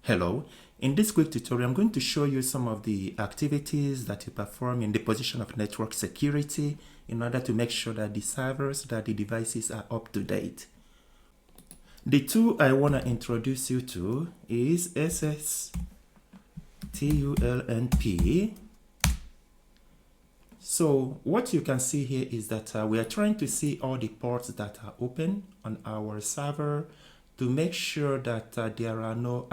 Hello, in this quick tutorial I'm going to show you some of the activities that you perform in the position of network security in order to make sure that the servers, that the devices are up to date. The tool I want to introduce you to is tulnp. So what you can see here is that we are trying to see all the ports that are open on our server to make sure that there are no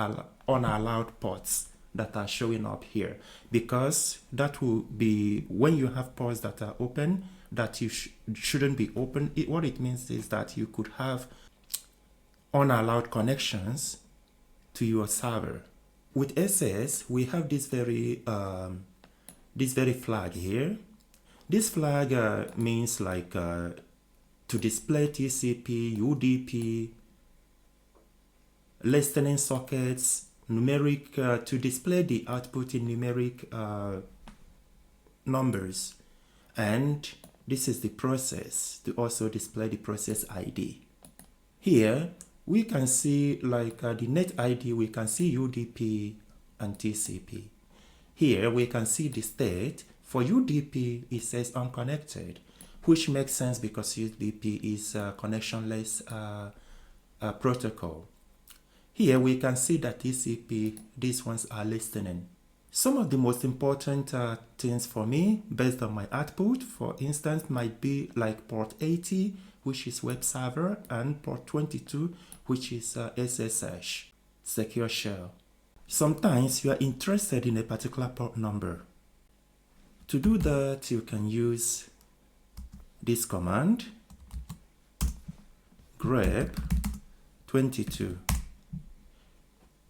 unallowed ports that are showing up here, because that will be when you have ports that are open that you shouldn't be open. What it means is that you could have unallowed connections to your server. With SS, we have this very flag here. This flag means like to display TCP, UDP, listening sockets, numeric, to display the output in numeric numbers. And this is the process to also display the process ID. Here we can see like the net ID, we can see UDP and TCP. Here we can see the state. For UDP, it says unconnected, which makes sense because UDP is a connectionless protocol. Here we can see that TCP, these ones are listening. Some of the most important things for me based on my output, for instance, might be like port 80, which is web server, and port 22, which is SSH, secure shell. Sometimes you are interested in a particular port number. To do that, you can use this command, grep 22.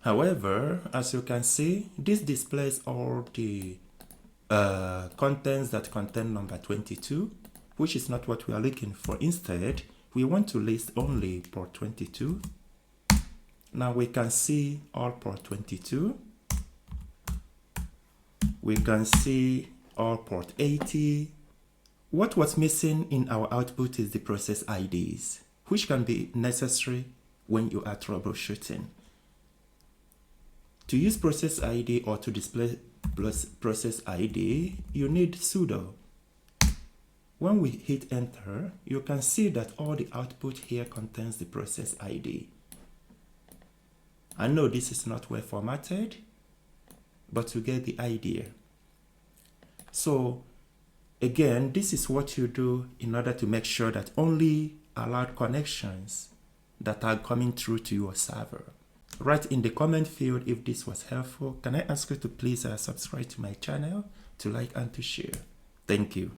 However, as you can see, this displays all the contents that contain number 22, which is not what we are looking for. Instead, we want to list only port 22. Now we can see all port 22. We can see all port 80. What was missing in our output is the process IDs, which can be necessary when you are troubleshooting. To use process ID or to display process ID, you need sudo. When we hit enter, you can see that all the output here contains the process ID. I know this is not well formatted, but you get the idea. So again, this is what you do in order to make sure that only allowed connections that are coming through to your server. Write in the comment field if this was helpful. Can I ask you to please subscribe to my channel, to like and to share. Thank you.